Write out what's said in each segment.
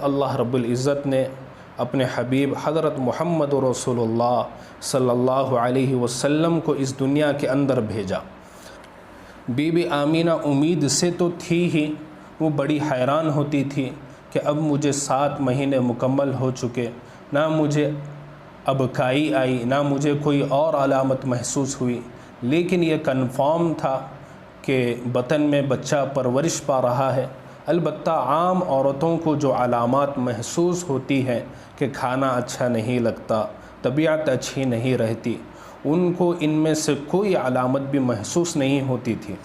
اللہ رب العزت نے اپنے حبیب حضرت محمد رسول اللہ صلی اللہ علیہ وسلم کو اس دنیا کے اندر بھیجا۔ بی بی آمینہ امید سے تو تھی ہی، وہ بڑی حیران ہوتی تھی کہ اب مجھے 7 مہینے مکمل ہو چکے، نہ مجھے ابکائی آئی، نہ مجھے کوئی اور علامت محسوس ہوئی، لیکن یہ کنفرم تھا کہ بطن میں بچہ پرورش پا رہا ہے۔ البتہ عام عورتوں کو جو علامات محسوس ہوتی ہیں کہ کھانا اچھا نہیں لگتا، طبیعت اچھی نہیں رہتی، ان کو ان میں سے کوئی علامت بھی محسوس نہیں ہوتی تھی،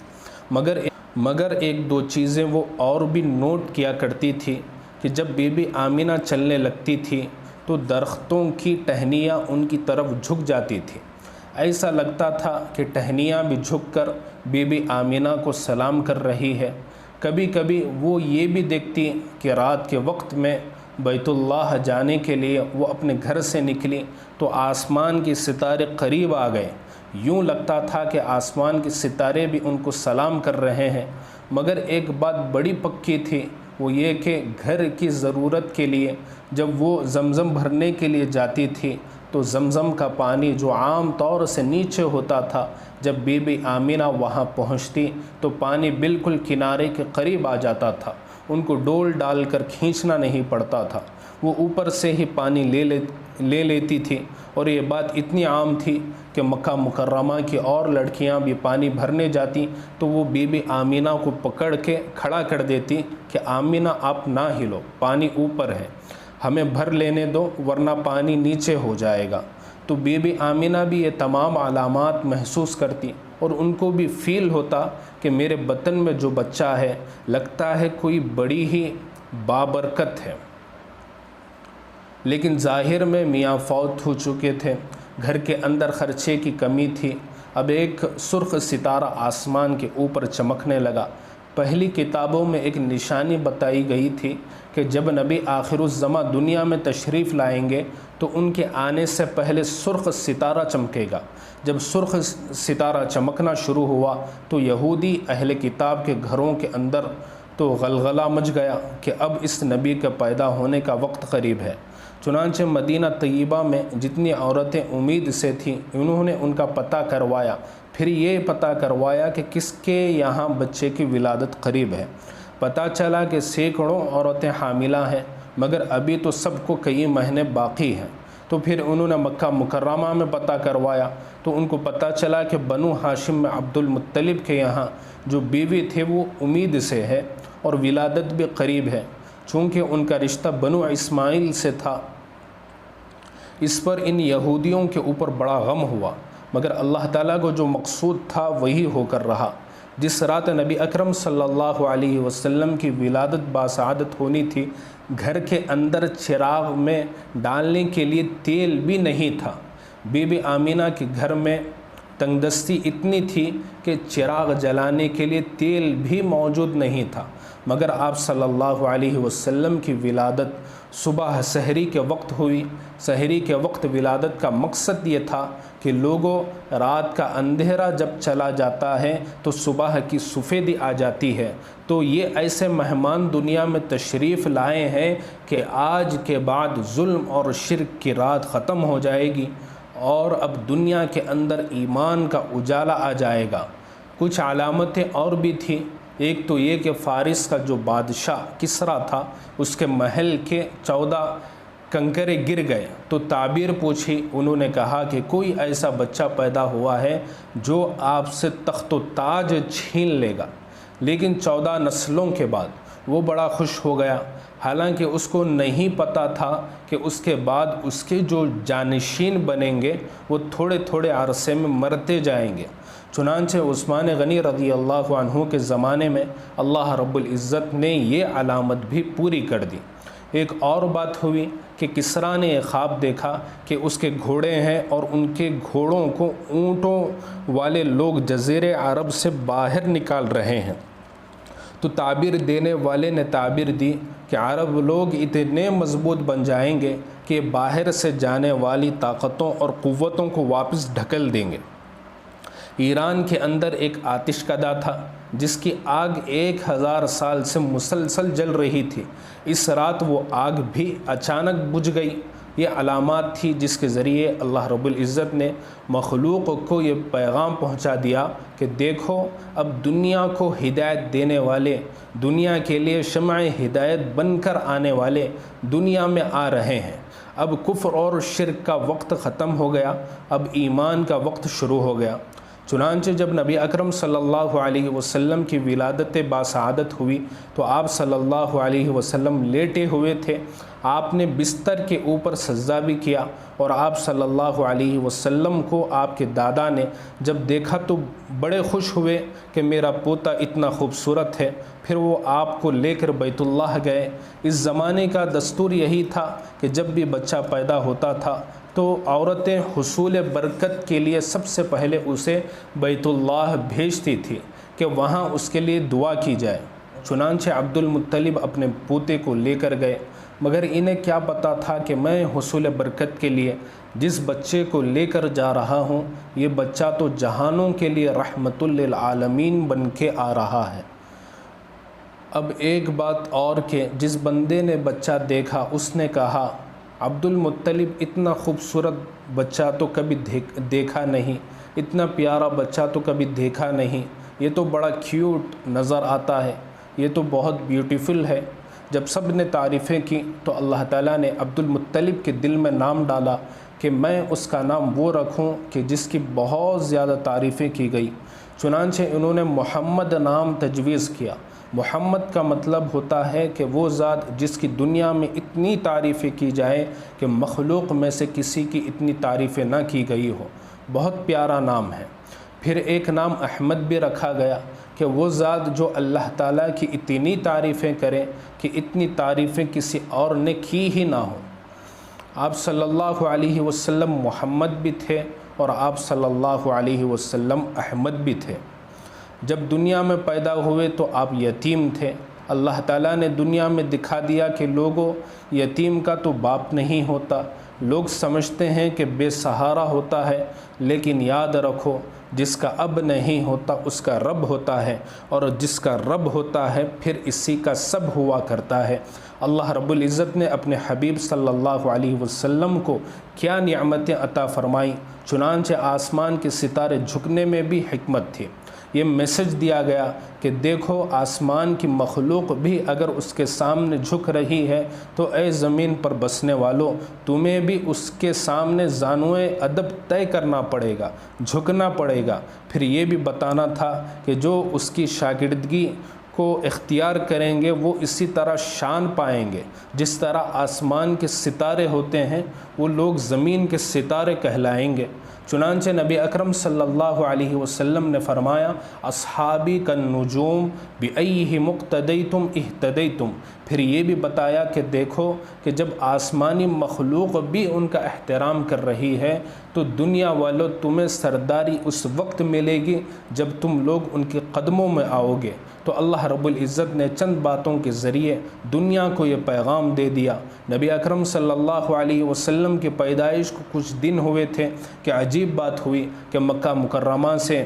مگر ایک دو چیزیں وہ اور بھی نوٹ کیا کرتی تھی کہ جب بی بی آمینہ چلنے لگتی تھی تو درختوں کی ٹہنیاں ان کی طرف جھک جاتی تھی، ایسا لگتا تھا کہ ٹہنیاں بھی جھک کر بی بی آمینہ کو سلام کر رہی ہے۔ کبھی کبھی وہ یہ بھی دیکھتی کہ رات کے وقت میں بیت اللہ جانے کے لیے وہ اپنے گھر سے نکلی تو آسمان کے ستارے قریب آ گئے، یوں لگتا تھا کہ آسمان کے ستارے بھی ان کو سلام کر رہے ہیں۔ مگر ایک بات بڑی پکی تھی، وہ یہ کہ گھر کی ضرورت کے لیے جب وہ زمزم بھرنے کے لیے جاتی تھی تو زمزم کا پانی جو عام طور سے نیچے ہوتا تھا، جب بی بی آمینہ وہاں پہنچتی تو پانی بالکل کنارے کے قریب آ جاتا تھا، ان کو ڈول ڈال کر کھینچنا نہیں پڑتا تھا، وہ اوپر سے ہی پانی لے لیتی تھی۔ اور یہ بات اتنی عام تھی کہ مکہ مکرمہ کی اور لڑکیاں بھی پانی بھرنے جاتی تو وہ بی بی آمینہ کو پکڑ کے کھڑا کر دیتی کہ آمینہ آپ نہ ہلو، پانی اوپر ہے، ہمیں بھر لینے دو ورنہ پانی نیچے ہو جائے گا۔ تو بی بی آمینہ بھی یہ تمام علامات محسوس کرتی اور ان کو بھی فیل ہوتا کہ میرے بطن میں جو بچہ ہے لگتا ہے کوئی بڑی ہی بابرکت ہے، لیکن ظاہر میں میاں فوت ہو چکے تھے، گھر کے اندر خرچے کی کمی تھی۔ اب ایک سرخ ستارہ آسمان کے اوپر چمکنے لگا۔ پہلی کتابوں میں ایک نشانی بتائی گئی تھی کہ جب نبی آخر الزماں دنیا میں تشریف لائیں گے تو ان کے آنے سے پہلے سرخ ستارہ چمکے گا۔ جب سرخ ستارہ چمکنا شروع ہوا تو یہودی اہل کتاب کے گھروں کے اندر تو غلغلہ مچ گیا کہ اب اس نبی کے پیدا ہونے کا وقت قریب ہے۔ چنانچہ مدینہ طیبہ میں جتنی عورتیں امید سے تھیں انہوں نے ان کا پتہ کروایا، پھر یہ پتہ کروایا کہ کس کے یہاں بچے کی ولادت قریب ہے۔ پتہ چلا کہ سینکڑوں عورتیں حاملہ ہیں، مگر ابھی تو سب کو کئی مہینے باقی ہیں۔ تو پھر انہوں نے مکہ مکرمہ میں پتہ کروایا تو ان کو پتہ چلا کہ بنو ہاشم میں عبد المطلب کے یہاں جو بیوی تھے وہ امید سے ہے اور ولادت بھی قریب ہے، چونکہ ان کا رشتہ بنو اسماعیل سے تھا۔ اس پر ان یہودیوں کے اوپر بڑا غم ہوا، مگر اللہ تعالیٰ کو جو مقصود تھا وہی ہو کر رہا۔ جس رات نبی اکرم صلی اللہ علیہ وسلم کی ولادت باسعادت ہونی تھی، گھر کے اندر چراغ میں ڈالنے کے لیے تیل بھی نہیں تھا۔ بی بی آمینہ کے گھر میں تنگ دستی اتنی تھی کہ چراغ جلانے کے لیے تیل بھی موجود نہیں تھا، مگر آپ صلی اللہ علیہ وسلم کی ولادت صبح سحری کے وقت ہوئی۔ سحری کے وقت ولادت کا مقصد یہ تھا کہ لوگوں، رات کا اندھیرا جب چلا جاتا ہے تو صبح کی سفیدی آ جاتی ہے، تو یہ ایسے مہمان دنیا میں تشریف لائے ہیں کہ آج کے بعد ظلم اور شرک کی رات ختم ہو جائے گی اور اب دنیا کے اندر ایمان کا اجالا آ جائے گا۔ کچھ علامتیں اور بھی تھیں، ایک تو یہ کہ فارس کا جو بادشاہ کسریٰ تھا اس کے محل کے 14 کنکرے گر گئے تو تعبیر پوچھی، انہوں نے کہا کہ کوئی ایسا بچہ پیدا ہوا ہے جو آپ سے تخت و تاج چھین لے گا، لیکن 14 نسلوں کے بعد وہ بڑا خوش ہو گیا، حالانکہ اس کو نہیں پتا تھا کہ اس کے بعد اس کے جو جانشین بنیں گے وہ تھوڑے تھوڑے عرصے میں مرتے جائیں گے۔ چنانچہ عثمان غنی رضی اللہ عنہ کے زمانے میں اللہ رب العزت نے یہ علامت بھی پوری کر دی۔ ایک اور بات ہوئی کہ کسریٰ نے ایک خواب دیکھا کہ اس کے گھوڑے ہیں اور ان کے گھوڑوں کو اونٹوں والے لوگ جزیرے عرب سے باہر نکال رہے ہیں۔ تو تعبیر دینے والے نے تعبیر دی کہ عرب لوگ اتنے مضبوط بن جائیں گے کہ باہر سے جانے والی طاقتوں اور قوتوں کو واپس ڈھکل دیں گے۔ ایران کے اندر ایک آتش کدہ تھا جس کی آگ 1000 سال سے مسلسل جل رہی تھی، اس رات وہ آگ بھی اچانک بجھ گئی۔ یہ علامات تھی جس کے ذریعے اللہ رب العزت نے مخلوق کو یہ پیغام پہنچا دیا کہ دیکھو اب دنیا کو ہدایت دینے والے، دنیا کے لیے شمع ہدایت بن کر آنے والے دنیا میں آ رہے ہیں۔ اب کفر اور شرک کا وقت ختم ہو گیا، اب ایمان کا وقت شروع ہو گیا۔ چنانچہ جب نبی اکرم صلی اللہ علیہ وسلم کی ولادت باسعادت ہوئی تو آپ صلی اللہ علیہ وسلم لیٹے ہوئے تھے، آپ نے بستر کے اوپر سجدہ بھی کیا، اور آپ صلی اللہ علیہ وسلم کو آپ کے دادا نے جب دیکھا تو بڑے خوش ہوئے کہ میرا پوتا اتنا خوبصورت ہے۔ پھر وہ آپ کو لے کر بیت اللہ گئے۔ اس زمانے کا دستور یہی تھا کہ جب بھی بچہ پیدا ہوتا تھا تو عورتیں حصول برکت کے لیے سب سے پہلے اسے بیت اللہ بھیجتی تھی کہ وہاں اس کے لیے دعا کی جائے۔ چنانچہ عبد المطلب اپنے پوتے کو لے کر گئے، مگر انہیں کیا پتہ تھا کہ میں حصول برکت کے لیے جس بچے کو لے کر جا رہا ہوں یہ بچہ تو جہانوں کے لیے رحمت للعالمین بن کے آ رہا ہے۔ اب ایک بات اور کہ جس بندے نے بچہ دیکھا اس نے کہا عبد المطلب اتنا خوبصورت بچہ تو کبھی دیکھا نہیں، اتنا پیارا بچہ تو کبھی دیکھا نہیں، یہ تو بڑا کیوٹ نظر آتا ہے، یہ تو بہت بیوٹیفل ہے۔ جب سب نے تعریفیں کی تو اللہ تعالیٰ نے عبد المطلب کے دل میں نام ڈالا کہ میں اس کا نام وہ رکھوں کہ جس کی بہت زیادہ تعریفیں کی گئی۔ چنانچہ انہوں نے محمد نام تجویز کیا۔ محمد کا مطلب ہوتا ہے کہ وہ ذات جس کی دنیا میں اتنی تعریفیں کی جائے کہ مخلوق میں سے کسی کی اتنی تعریفیں نہ کی گئی ہو، بہت پیارا نام ہے۔ پھر ایک نام احمد بھی رکھا گیا کہ وہ ذات جو اللہ تعالیٰ کی اتنی تعریفیں کرے کہ اتنی تعریفیں کسی اور نے کی ہی نہ ہو۔ آپ صلی اللہ علیہ وسلم محمد بھی تھے اور آپ صلی اللہ علیہ وسلم احمد بھی تھے۔ جب دنیا میں پیدا ہوئے تو آپ یتیم تھے۔ اللہ تعالیٰ نے دنیا میں دکھا دیا کہ لوگوں یتیم کا تو باپ نہیں ہوتا، لوگ سمجھتے ہیں کہ بے سہارا ہوتا ہے، لیکن یاد رکھو جس کا اب نہیں ہوتا اس کا رب ہوتا ہے، اور جس کا رب ہوتا ہے پھر اسی کا سب ہوا کرتا ہے۔ اللہ رب العزت نے اپنے حبیب صلی اللہ علیہ وسلم کو کیا نعمتیں عطا فرمائیں، چنانچہ آسمان کے ستارے جھکنے میں بھی حکمت تھی۔ یہ میسج دیا گیا کہ دیکھو آسمان کی مخلوق بھی اگر اس کے سامنے جھک رہی ہے تو اے زمین پر بسنے والوں تمہیں بھی اس کے سامنے زانوئے ادب طے کرنا پڑے گا، جھکنا پڑے گا۔ پھر یہ بھی بتانا تھا کہ جو اس کی شاگردگی کو اختیار کریں گے وہ اسی طرح شان پائیں گے جس طرح آسمان کے ستارے ہوتے ہیں، وہ لوگ زمین کے ستارے کہلائیں گے۔ چنانچہ نبی اکرم صلی اللہ علیہ وسلم نے فرمایا اصحابی کالنجوم بأیہم اقتدیتم اہتدیتم۔ پھر یہ بھی بتایا کہ دیکھو کہ جب آسمانی مخلوق بھی ان کا احترام کر رہی ہے تو دنیا والوں تمہیں سرداری اس وقت ملے گی جب تم لوگ ان کے قدموں میں آؤ گے۔ تو اللہ رب العزت نے چند باتوں کے ذریعے دنیا کو یہ پیغام دے دیا۔ نبی اکرم صلی اللہ علیہ وسلم کی پیدائش کو کچھ دن ہوئے تھے کہ عجیب بات ہوئی کہ مکہ مکرمہ سے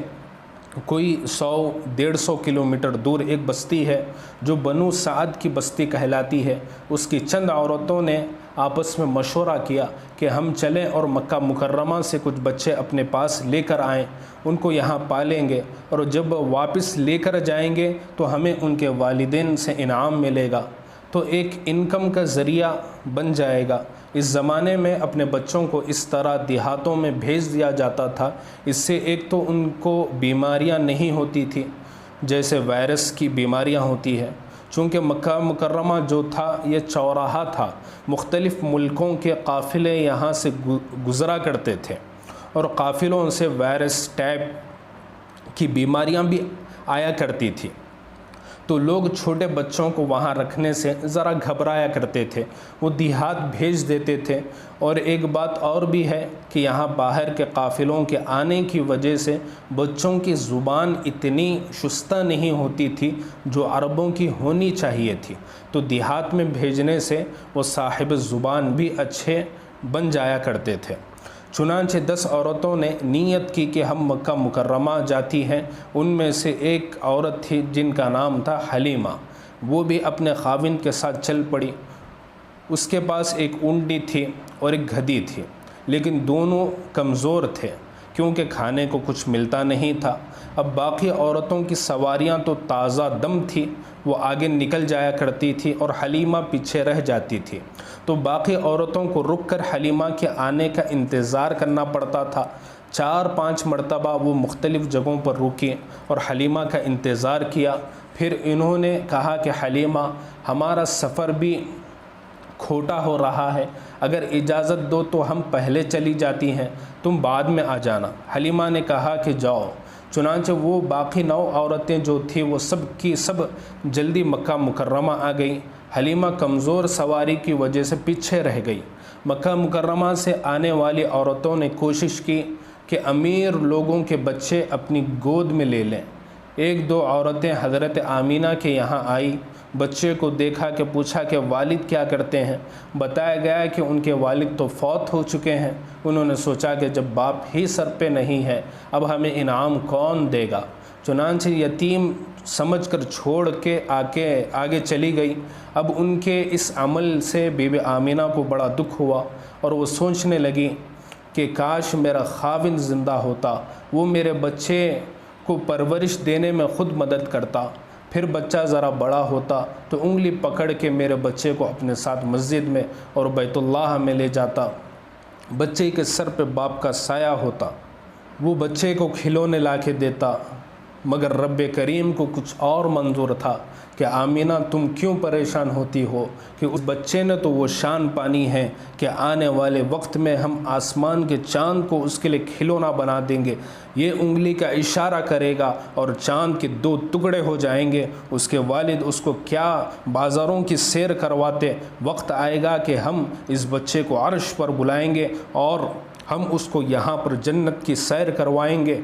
کوئی 100-150 کلومیٹر دور ایک بستی ہے جو بنو سعد کی بستی کہلاتی ہے۔ اس کی چند عورتوں نے آپس میں مشورہ کیا کہ ہم چلیں اور مکہ مکرمہ سے کچھ بچے اپنے پاس لے کر آئیں، ان کو یہاں پالیں گے اور جب واپس لے کر جائیں گے تو ہمیں ان کے والدین سے انعام ملے گا، تو ایک انکم کا ذریعہ بن جائے گا۔ اس زمانے میں اپنے بچوں کو اس طرح دیہاتوں میں بھیج دیا جاتا تھا، اس سے ایک تو ان کو بیماریاں نہیں ہوتی تھی جیسے وائرس کی بیماریاں ہوتی ہیں، چونکہ مکہ مکرمہ جو تھا یہ چوراہا تھا، مختلف ملکوں کے قافلے یہاں سے گزرا کرتے تھے اور قافلوں سے وائرس ٹائپ کی بیماریاں بھی آیا کرتی تھی، تو لوگ چھوٹے بچوں کو وہاں رکھنے سے ذرا گھبرایا کرتے تھے، وہ دیہات بھیج دیتے تھے۔ اور ایک بات اور بھی ہے کہ یہاں باہر کے قافلوں کے آنے کی وجہ سے بچوں کی زبان اتنی شستہ نہیں ہوتی تھی جو عربوں کی ہونی چاہیے تھی، تو دیہات میں بھیجنے سے وہ صاحب زبان بھی اچھے بن جایا کرتے تھے۔ چنانچہ 10 عورتوں نے نیت کی کہ ہم مکہ مکرمہ جاتی ہیں۔ ان میں سے ایک عورت تھی جن کا نام تھا حلیمہ، وہ بھی اپنے خاوند کے ساتھ چل پڑی۔ اس کے پاس ایک اونٹنی تھی اور ایک گدھی تھی، لیکن دونوں کمزور تھے کیونکہ کھانے کو کچھ ملتا نہیں تھا۔ اب باقی عورتوں کی سواریاں تو تازہ دم تھی، وہ آگے نکل جایا کرتی تھی اور حلیمہ پیچھے رہ جاتی تھی، تو باقی عورتوں کو رک کر حلیمہ کے آنے کا انتظار کرنا پڑتا تھا۔ 4-5 مرتبہ وہ مختلف جگہوں پر رکی اور حلیمہ کا انتظار کیا۔ پھر انہوں نے کہا کہ حلیمہ، ہمارا سفر بھی کھوٹا ہو رہا ہے، اگر اجازت دو تو ہم پہلے چلی جاتی ہیں، تم بعد میں آ جانا۔ حلیمہ نے کہا کہ جاؤ۔ چنانچہ وہ باقی 9 عورتیں جو تھیں وہ سب کی سب جلدی مکہ مکرمہ آ گئیں۔ حلیمہ کمزور سواری کی وجہ سے پیچھے رہ گئی۔ مکہ مکرمہ سے آنے والی عورتوں نے کوشش کی کہ امیر لوگوں کے بچے اپنی گود میں لے لیں۔ 1-2 عورتیں حضرت آمینہ کے یہاں آئی، بچے کو دیکھا کہ پوچھا کہ والد کیا کرتے ہیں؟ بتایا گیا کہ ان کے والد تو فوت ہو چکے ہیں۔ انہوں نے سوچا کہ جب باپ ہی سر پہ نہیں ہے، اب ہمیں انعام کون دے گا؟ چنانچہ یتیم سمجھ کر چھوڑ کے آگے چلی گئی۔ اب ان کے اس عمل سے بی بی آمینہ کو بڑا دکھ ہوا اور وہ سوچنے لگی کہ کاش میرا خاوند زندہ ہوتا، وہ میرے بچے کو پرورش دینے میں خود مدد کرتا، پھر بچہ ذرا بڑا ہوتا تو انگلی پکڑ کے میرے بچے کو اپنے ساتھ مسجد میں اور بیت اللہ میں لے جاتا، بچے کے سر پہ باپ کا سایہ ہوتا، وہ بچے کو کھلونے لا کے دیتا۔ مگر رب کریم کو کچھ اور منظور تھا کہ آمینہ تم کیوں پریشان ہوتی ہو، کہ اس بچے نے تو وہ شان پانی ہے کہ آنے والے وقت میں ہم آسمان کے چاند کو اس کے لیے کھلونا بنا دیں گے، یہ انگلی کا اشارہ کرے گا اور چاند کے 2 ٹکڑے ہو جائیں گے۔ اس کے والد اس کو کیا بازاروں کی سیر کرواتے، وقت آئے گا کہ ہم اس بچے کو عرش پر بلائیں گے اور ہم اس کو یہاں پر جنت کی سیر کروائیں گے۔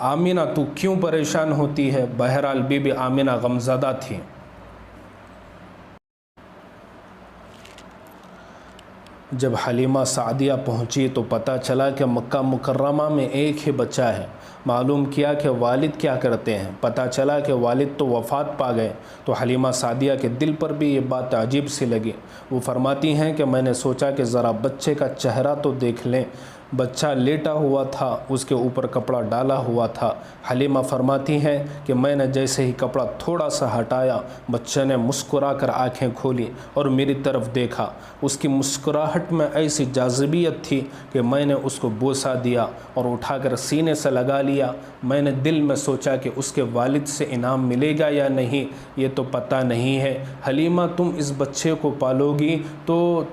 آمینہ تو کیوں پریشان ہوتی ہے؟ بہرحال بی بی آمینہ غمزدہ تھی۔ جب حلیمہ سعدیہ پہنچی تو پتہ چلا کہ مکہ مکرمہ میں ایک ہی بچہ ہے۔ معلوم کیا کہ والد کیا کرتے ہیں، پتہ چلا کہ والد تو وفات پا گئے، تو حلیمہ سعدیہ کے دل پر بھی یہ بات عجیب سی لگی۔ وہ فرماتی ہیں کہ میں نے سوچا کہ ذرا بچے کا چہرہ تو دیکھ لیں۔ بچہ لیٹا ہوا تھا، اس کے اوپر کپڑا ڈالا ہوا تھا۔ حلیمہ فرماتی ہیں کہ میں نے جیسے ہی کپڑا تھوڑا سا ہٹایا، بچے نے مسکرا کر آنکھیں کھولی اور میری طرف دیکھا۔ اس کی مسکراہٹ میں ایسی جاذبیت تھی کہ میں نے اس کو بوسہ دیا اور اٹھا کر سینے سے لگا لیا۔ میں نے دل میں سوچا کہ اس کے والد سے انعام ملے گا یا نہیں، یہ تو پتہ نہیں ہے۔ حلیمہ تم اس بچے کو پالو گی تو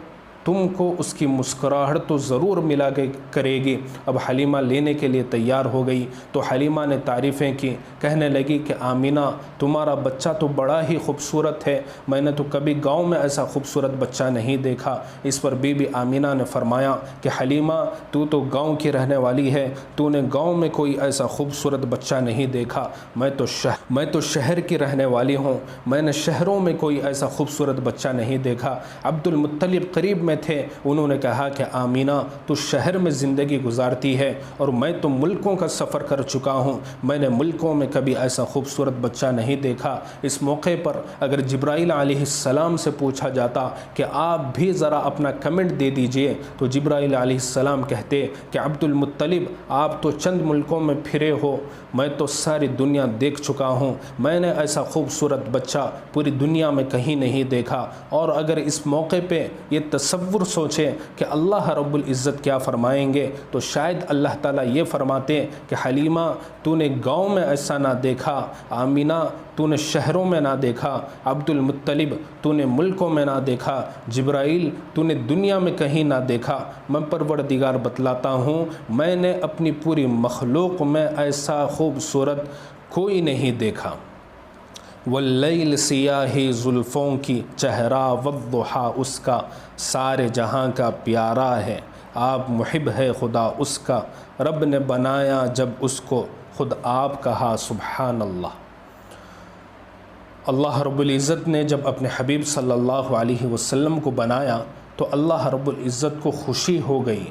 تم کو اس کی مسکراہٹ تو ضرور ملا کرے گی۔ اب حلیمہ لینے کے لیے تیار ہو گئی تو حلیمہ نے تعریفیں کی، کہنے لگی کہ آمینہ تمہارا بچہ تو بڑا ہی خوبصورت ہے، میں نے تو کبھی گاؤں میں ایسا خوبصورت بچہ نہیں دیکھا۔ اس پر بی بی آمینہ نے فرمایا کہ حلیمہ تو گاؤں کی رہنے والی ہے، تو نے گاؤں میں کوئی ایسا خوبصورت بچہ نہیں دیکھا، میں تو شہر کی رہنے والی ہوں، میں نے شہروں میں کوئی ایسا خوبصورت بچہ نہیں دیکھا۔ عبد المطلب قریب میں تھے، انہوں نے کہا کہ آمینہ تو شہر میں زندگی گزارتی ہے اور میں تو ملکوں کا سفر کر چکا ہوں، میں نے ملکوں میں کبھی ایسا خوبصورت بچہ نہیں دیکھا۔ اس موقع پر اگر جبرائیل علیہ السلام سے پوچھا جاتا کہ آپ بھی ذرا اپنا کمنٹ دے دیجئے تو جبرائیل علیہ السلام کہتے کہ عبد المطلب آپ تو چند ملکوں میں پھرے ہو، میں تو ساری دنیا دیکھ چکا ہوں، میں نے ایسا خوبصورت بچہ پوری دنیا میں کہیں نہیں دیکھا۔ اور اگر اس موقع پہ یہ تصور سوچے کہ اللہ رب العزت کیا فرمائیں گے تو شاید اللہ تعالیٰ یہ فرماتے کہ حلیمہ تو نے گاؤں میں ایسا نہ دیکھا، آمینہ تو نے شہروں میں نہ دیکھا، عبد المطلب تو نے ملکوں میں نہ دیکھا، جبرائیل تو نے دنیا میں کہیں نہ دیکھا، میں پروردگار بتلاتا ہوں میں نے اپنی پوری مخلوق میں ایسا خوبصورت کوئی نہیں دیکھا۔ واللیل سیاہی زلفوں کی چہرہ والضحا اس کا سارے جہاں کا پیارا ہے، آپ محب ہے خدا اس کا، رب نے بنایا جب اس کو خود آپ کہا سبحان اللہ۔ اللہ رب العزت نے جب اپنے حبیب صلی اللہ علیہ وسلم کو بنایا تو اللہ رب العزت کو خوشی ہو گئی۔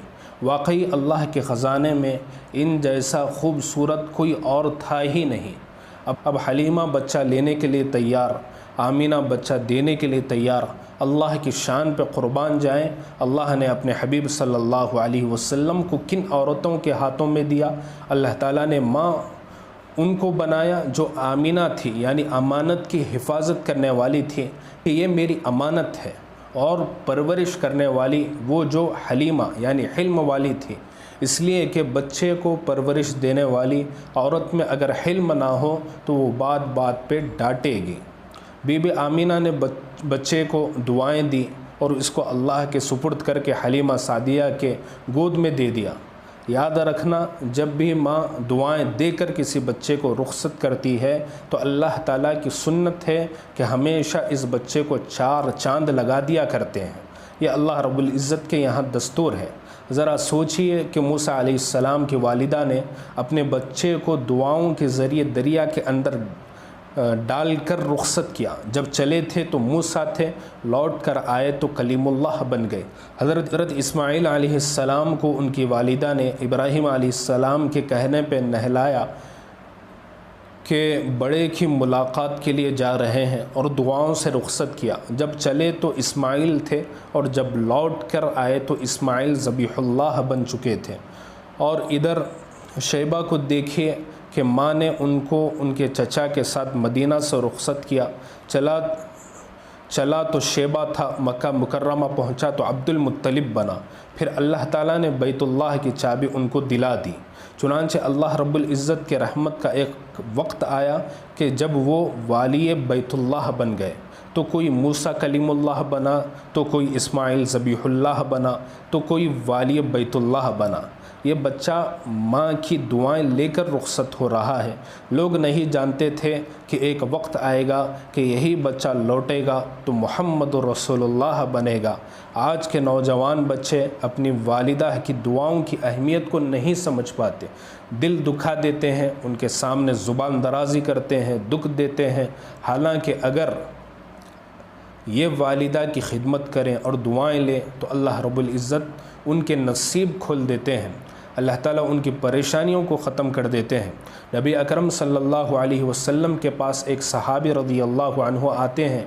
واقعی اللہ کے خزانے میں ان جیسا خوبصورت کوئی اور تھا ہی نہیں۔ اب حلیمہ بچہ لینے کے لیے تیار، آمینہ بچہ دینے کے لیے تیار۔ اللہ کی شان پہ قربان جائیں، اللہ نے اپنے حبیب صلی اللہ علیہ وسلم کو کن عورتوں کے ہاتھوں میں دیا؟ اللہ تعالیٰ نے ماں ان کو بنایا جو آمینہ تھی، یعنی امانت کی حفاظت کرنے والی تھی کہ یہ میری امانت ہے، اور پرورش کرنے والی وہ جو حلیمہ یعنی حلم والی تھی، اس لیے کہ بچے کو پرورش دینے والی عورت میں اگر حلم نہ ہو تو وہ بات بات پہ ڈانٹے گی۔ بی بی آمینہ نے بچے کو دعائیں دی اور اس کو اللہ کے سپرد کر کے حلیمہ سعدیہ کے گود میں دے دیا۔ یاد رکھنا، جب بھی ماں دعائیں دے کر کسی بچے کو رخصت کرتی ہے تو اللہ تعالیٰ کی سنت ہے کہ ہمیشہ اس بچے کو 4 چاند لگا دیا کرتے ہیں۔ یہ اللہ رب العزت کے یہاں دستور ہے۔ ذرا سوچئے کہ موسیٰ علیہ السلام کی والدہ نے اپنے بچے کو دعاؤں کے ذریعے دریا کے اندر ڈال کر رخصت کیا۔ جب چلے تھے تو موسیٰ تھے، لوٹ کر آئے تو کلیم اللہ بن گئے۔ حضرت اسماعیل علیہ السلام کو ان کی والدہ نے ابراہیم علیہ السلام کے کہنے پہ نہلایا کہ بڑے کی ملاقات کے لیے جا رہے ہیں، اور دعاؤں سے رخصت کیا۔ جب چلے تو اسماعیل تھے، اور جب لوٹ کر آئے تو اسماعیل ذبیح اللہ بن چکے تھے۔ اور ادھر شیبہ کو دیکھیے کہ ماں نے ان کو ان کے چچا کے ساتھ مدینہ سے رخصت کیا۔ چلا تو شیبہ تھا، مکہ مکرمہ پہنچا تو عبد المطلب بنا۔ پھر اللہ تعالیٰ نے بیت اللہ کی چابی ان کو دلا دی۔ چنانچہ اللہ رب العزت کے رحمت کا ایک وقت آیا کہ جب وہ والی بیت اللہ بن گئے، تو کوئی موسیٰ کلیم اللہ بنا، تو کوئی اسماعیل ذبیح اللہ بنا، تو کوئی والی بیت اللہ بنا۔ یہ بچہ ماں کی دعائیں لے کر رخصت ہو رہا ہے۔ لوگ نہیں جانتے تھے کہ ایک وقت آئے گا کہ یہی بچہ لوٹے گا تو محمد رسول اللہ بنے گا۔ آج کے نوجوان بچے اپنی والدہ کی دعاؤں کی اہمیت کو نہیں سمجھ پاتے، دل دکھا دیتے ہیں، ان کے سامنے زبان درازی کرتے ہیں، دکھ دیتے ہیں۔ حالانکہ اگر یہ والدہ کی خدمت کریں اور دعائیں لیں تو اللہ رب العزت ان کے نصیب کھول دیتے ہیں، اللہ تعالیٰ ان کی پریشانیوں کو ختم کر دیتے ہیں۔ نبی اکرم صلی اللہ علیہ وسلم کے پاس ایک صحابی رضی اللہ عنہ آتے ہیں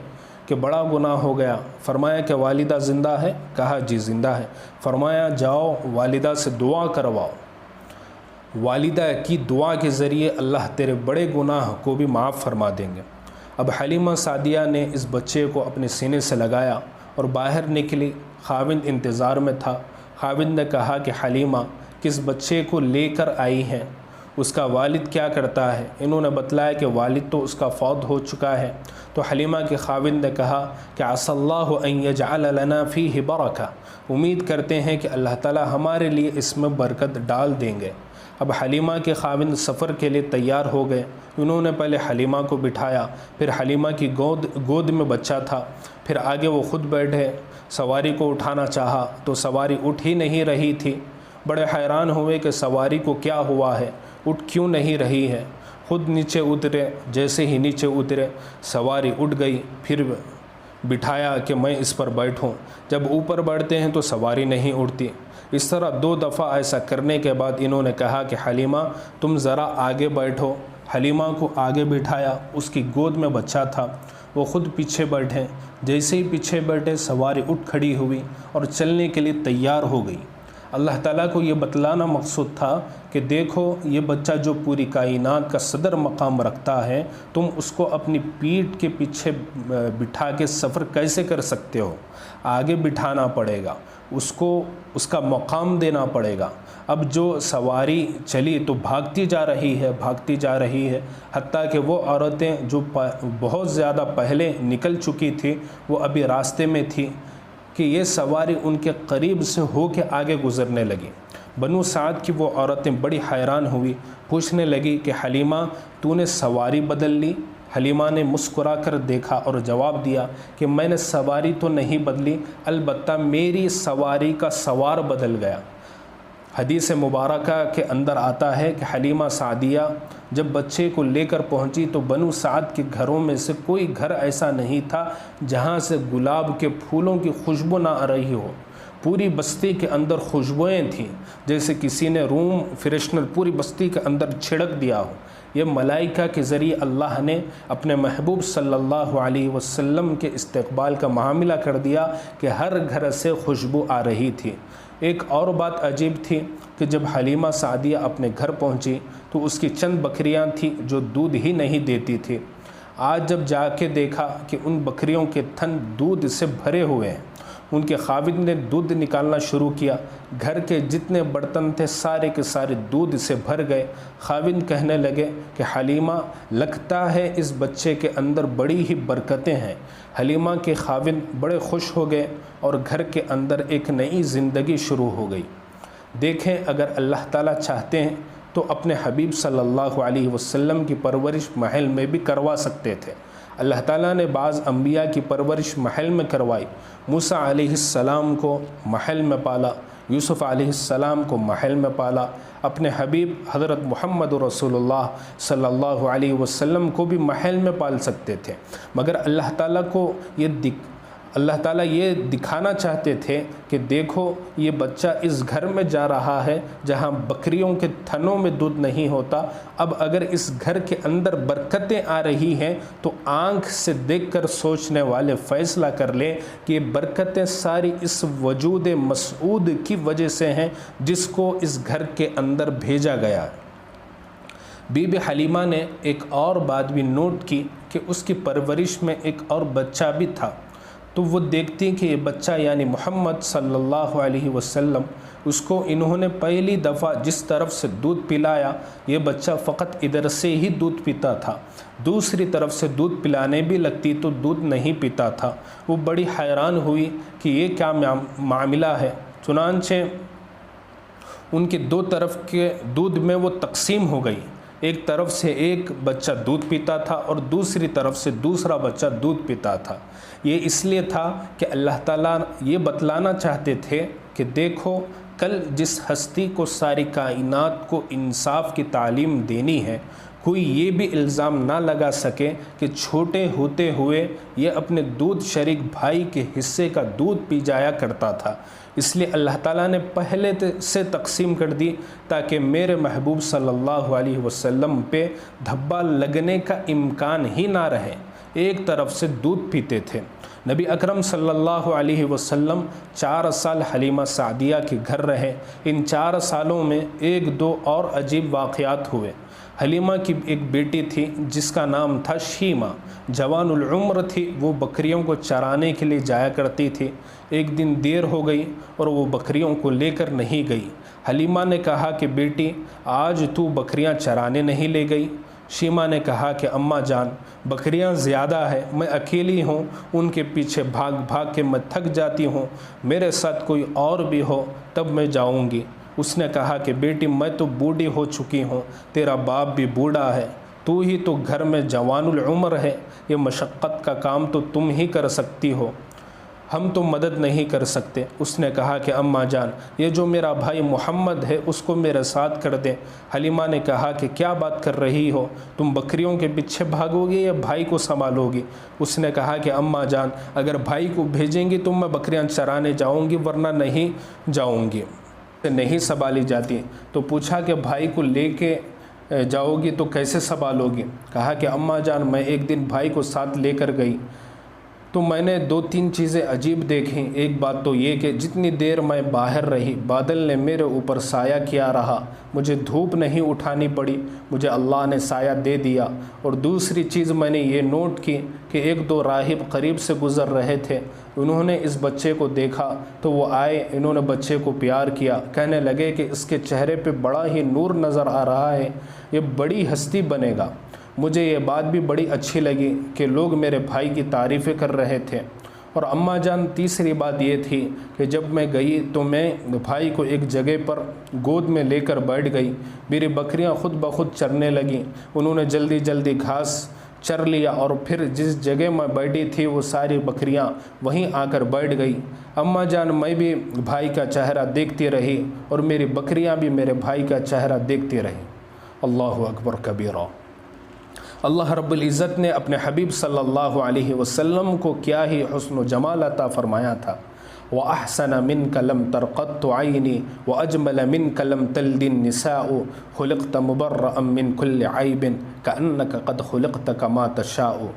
کہ بڑا گناہ ہو گیا۔ فرمایا کہ والدہ زندہ ہے؟ کہا جی زندہ ہے۔ فرمایا جاؤ والدہ سے دعا کرواؤ، والدہ کی دعا کے ذریعے اللہ تیرے بڑے گناہ کو بھی معاف فرما دیں گے۔ اب حلیمہ سعدیہ نے اس بچے کو اپنے سینے سے لگایا اور باہر نکلی۔ خاوند انتظار میں تھا۔ خاوند نے کہا کہ حلیمہ کس بچے کو لے کر آئی ہیں؟ اس کا والد کیا کرتا ہے؟ انہوں نے بتلایا کہ والد تو اس کا فوت ہو چکا ہے۔ تو حلیمہ کے خاوند نے کہا کہ عسى اللہ ان یجعل لنا فیہ برکہ، امید کرتے ہیں کہ اللہ تعالی ہمارے لیے اس میں برکت ڈال دیں گے۔ اب حلیمہ کے خاوند سفر کے لیے تیار ہو گئے۔ انہوں نے پہلے حلیمہ کو بٹھایا، پھر حلیمہ کی گود میں بچہ تھا، پھر آگے وہ خود بیٹھے۔ سواری کو اٹھانا چاہا تو سواری اٹھ ہی نہیں رہی تھی۔ بڑے حیران ہوئے کہ سواری کو کیا ہوا ہے، اٹھ کیوں نہیں رہی ہے۔ خود نیچے اترے، جیسے ہی نیچے اترے سواری اٹھ گئی۔ پھر بٹھایا کہ میں اس پر بیٹھوں۔ جب اوپر بڑھتے ہیں تو سواری نہیں اٹھتی۔ اس طرح 2 دفعہ ایسا کرنے کے بعد انہوں نے کہا کہ حلیمہ تم ذرا آگے بیٹھو۔ حلیمہ کو آگے بٹھایا، اس کی گود میں بچہ تھا، وہ خود پیچھے بیٹھے۔ جیسے ہی پیچھے بیٹھے سواری اٹھ کھڑی ہوئی اور چلنے کے لیے تیار ہو گئی۔ اللہ تعالیٰ کو یہ بتلانا مقصود تھا کہ دیکھو یہ بچہ جو پوری کائنات کا صدر مقام رکھتا ہے، تم اس کو اپنی پیٹھ کے پیچھے بٹھا کے سفر کیسے کر سکتے ہو؟ آگے بٹھانا پڑے گا، اس کو اس کا مقام دینا پڑے گا۔ اب جو سواری چلی تو بھاگتی جا رہی ہے، حتیٰ کہ وہ عورتیں جو بہت زیادہ پہلے نکل چکی تھی وہ ابھی راستے میں تھی کہ یہ سواری ان کے قریب سے ہو کے آگے گزرنے لگی۔ بنو سعد کی وہ عورتیں بڑی حیران ہوئی، پوچھنے لگی کہ حلیمہ تو نے سواری بدل لی؟ حلیمہ نے مسکرا کر دیکھا اور جواب دیا کہ میں نے سواری تو نہیں بدلی، البتہ میری سواری کا سوار بدل گیا۔ حدیث مبارکہ کے اندر آتا ہے کہ حلیمہ سعدیہ جب بچے کو لے کر پہنچی تو بنو سعد کے گھروں میں سے کوئی گھر ایسا نہیں تھا جہاں سے گلاب کے پھولوں کی خوشبو نہ آ رہی ہو۔ پوری بستی کے اندر خوشبوئیں تھیں، جیسے کسی نے روم فریشنر پوری بستی کے اندر چھڑک دیا ہو۔ یہ ملائکہ کے ذریعے اللہ نے اپنے محبوب صلی اللہ علیہ وسلم کے استقبال کا معاملہ کر دیا کہ ہر گھر سے خوشبو آ رہی تھی۔ ایک اور بات عجیب تھی کہ جب حلیمہ سعدیہ اپنے گھر پہنچی تو اس کی چند بکریاں تھیں جو دودھ ہی نہیں دیتی تھی۔ آج جب جا کے دیکھا کہ ان بکریوں کے تھن دودھ سے بھرے ہوئے ہیں، ان کے خاوند نے دودھ نکالنا شروع کیا، گھر کے جتنے برتن تھے سارے کے سارے دودھ سے بھر گئے۔ خاوند کہنے لگے کہ حلیمہ، لگتا ہے اس بچے کے اندر بڑی ہی برکتیں ہیں۔ حلیمہ کے خاوند بڑے خوش ہو گئے اور گھر کے اندر ایک نئی زندگی شروع ہو گئی۔ دیکھیں، اگر اللہ تعالیٰ چاہتے ہیں تو اپنے حبیب صلی اللہ علیہ وسلم کی پرورش محل میں بھی کروا سکتے تھے۔ اللہ تعالیٰ نے بعض انبیاء کی پرورش محل میں کروائی۔ موسیٰ علیہ السلام کو محل میں پالا، یوسف علیہ السلام کو محل میں پالا، اپنے حبیب حضرت محمد رسول اللہ صلی اللہ علیہ وسلم کو بھی محل میں پال سکتے تھے، مگر اللہ تعالیٰ یہ دکھانا چاہتے تھے کہ دیکھو یہ بچہ اس گھر میں جا رہا ہے جہاں بکریوں کے تھنوں میں دودھ نہیں ہوتا۔ اب اگر اس گھر کے اندر برکتیں آ رہی ہیں تو آنکھ سے دیکھ کر سوچنے والے فیصلہ کر لیں کہ یہ برکتیں ساری اس وجود مسعود کی وجہ سے ہیں جس کو اس گھر کے اندر بھیجا گیا۔ بی بی حلیمہ نے ایک اور بات بھی نوٹ کی کہ اس کی پرورش میں ایک اور بچہ بھی تھا، تو وہ دیکھتی کہ یہ بچہ یعنی محمد صلی اللہ علیہ وسلم، اس کو انہوں نے پہلی دفعہ جس طرف سے دودھ پلایا، یہ بچہ فقط ادھر سے ہی دودھ پیتا تھا، دوسری طرف سے دودھ پلانے بھی لگتی تو دودھ نہیں پیتا تھا۔ وہ بڑی حیران ہوئی کہ یہ کیا معاملہ ہے، چنانچہ ان کے دو طرف کے دودھ میں وہ تقسیم ہو گئی۔ ایک طرف سے ایک بچہ دودھ پیتا تھا اور دوسری طرف سے دوسرا بچہ دودھ پیتا تھا۔ یہ اس لیے تھا کہ اللہ تعالیٰ یہ بتلانا چاہتے تھے کہ دیکھو کل جس ہستی کو ساری کائنات کو انصاف کی تعلیم دینی ہے، کوئی یہ بھی الزام نہ لگا سکے کہ چھوٹے ہوتے ہوئے یہ اپنے دودھ شریک بھائی کے حصے کا دودھ پی جایا کرتا تھا۔ اس لیے اللہ تعالیٰ نے پہلے سے تقسیم کر دی تاکہ میرے محبوب صلی اللہ علیہ وسلم پہ دھبا لگنے کا امکان ہی نہ رہے۔ ایک طرف سے دودھ پیتے تھے۔ نبی اکرم صلی اللہ علیہ وسلم 4 سال حلیمہ سعدیہ کے گھر رہے۔ ان 4 سالوں میں ایک دو اور عجیب واقعات ہوئے۔ حلیمہ کی ایک بیٹی تھی جس کا نام تھا شیمہ، جوان العمر تھی، وہ بکریوں کو چرانے کے لیے جایا کرتی تھی۔ ایک دن دیر ہو گئی اور وہ بکریوں کو لے کر نہیں گئی۔ حلیمہ نے کہا کہ بیٹی آج تو بکریاں چرانے نہیں لے گئی؟ شیمہ نے کہا کہ اماں جان بکریاں زیادہ ہے، میں اکیلی ہوں، ان کے پیچھے بھاگ بھاگ کے میں تھک جاتی ہوں، میرے ساتھ کوئی اور بھی ہو تب میں جاؤں گی۔ اس نے کہا کہ بیٹی میں تو بوڑھی ہو چکی ہوں، تیرا باپ بھی بوڑھا ہے، تو ہی تو گھر میں جوان العمر ہے، یہ مشقت کا کام تو تم ہی کر سکتی ہو، ہم تو مدد نہیں کر سکتے۔ اس نے کہا کہ اماں جان یہ جو میرا بھائی محمد ہے اس کو میرے ساتھ کر دیں۔ حلیمہ نے کہا کہ کیا بات کر رہی ہو، تم بکریوں کے پیچھے بھاگو گی یا بھائی کو سنبھالو گی؟ اس نے کہا کہ اماں جان اگر بھائی کو بھیجیں گی تو میں بکریاں چرانے جاؤں گی، ورنہ نہیں جاؤں گی، نہیں سنبھالی جاتی۔ تو پوچھا کہ بھائی کو لے کے جاؤ گی تو کیسے سنبھالو گی؟ کہا کہ اماں جان میں ایک دن بھائی کو ساتھ لے کر گئی تو میں نے 2-3 چیزیں عجیب دیکھیں۔ ایک بات تو یہ کہ جتنی دیر میں باہر رہی بادل نے میرے اوپر سایہ کیا رہا، مجھے دھوپ نہیں اٹھانی پڑی، مجھے اللہ نے سایہ دے دیا۔ اور دوسری چیز میں نے یہ نوٹ کی کہ 1-2 راہب قریب سے گزر رہے تھے، انہوں نے اس بچے کو دیکھا تو وہ آئے، انہوں نے بچے کو پیار کیا، کہنے لگے کہ اس کے چہرے پہ بڑا ہی نور نظر آ رہا ہے، یہ بڑی ہستی بنے گا۔ مجھے یہ بات بھی بڑی اچھی لگی کہ لوگ میرے بھائی کی تعریفیں کر رہے تھے۔ اور اماں جان تیسری بات یہ تھی کہ جب میں گئی تو میں بھائی کو ایک جگہ پر گود میں لے کر بیٹھ گئی، میری بکریاں خود بخود چرنے لگیں، انہوں نے جلدی جلدی گھاس چر لیا اور پھر جس جگہ میں بیٹھی تھی وہ ساری بکریاں وہیں آ کر بیٹھ گئی۔ اماں جان میں بھی بھائی کا چہرہ دیکھتی رہی اور میری بکریاں بھی میرے بھائی کا چہرہ دیکھتی رہیں۔ اللہ اکبر کبیرہ۔ اللہ رب العزت نے اپنے حبیب صلی اللہ علیہ وسلم کو کیا ہی حسن و جمال عطا فرمایا تھا۔ وَأَحْسَنَ مِنْكَ لَمْ تَرْقَطُّ عَيْنِي وَأَجْمَلَ مِنْكَ لَمْ تَلْدِ النِّسَاءُ خُلِقْتَ مُبَرَّأً مِنْ كُلِّ عَيْبٍ كَأَنَّكَ قَدْ خُلِقْتَ كَمَا تَشَاءُ۔